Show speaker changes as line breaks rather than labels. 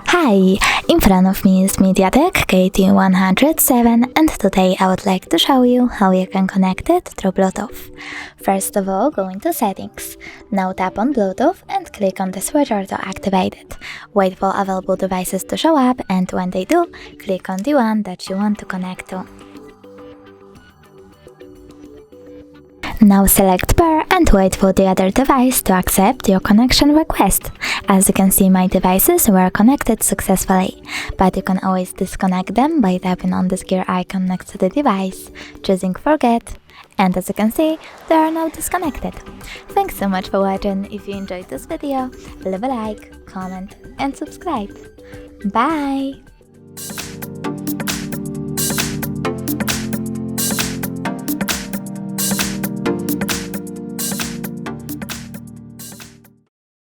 Hi, in front of me is MEDIATEK KT107 and today I would like to show you how you can connect it through Bluetooth. First of all, go into Settings. Now tap on Bluetooth and click on the switcher to activate it. Wait for available devices to show up, and when they do, click on the one that you want to connect to. Now select Pair and wait for the other device to accept your connection request. As you can see, my devices were connected successfully, but you can always disconnect them by tapping on this gear icon next to the device, choosing Forget, and as you can see, they are now disconnected. Thanks so much for watching. If you enjoyed this video, leave a like, comment and subscribe. Bye!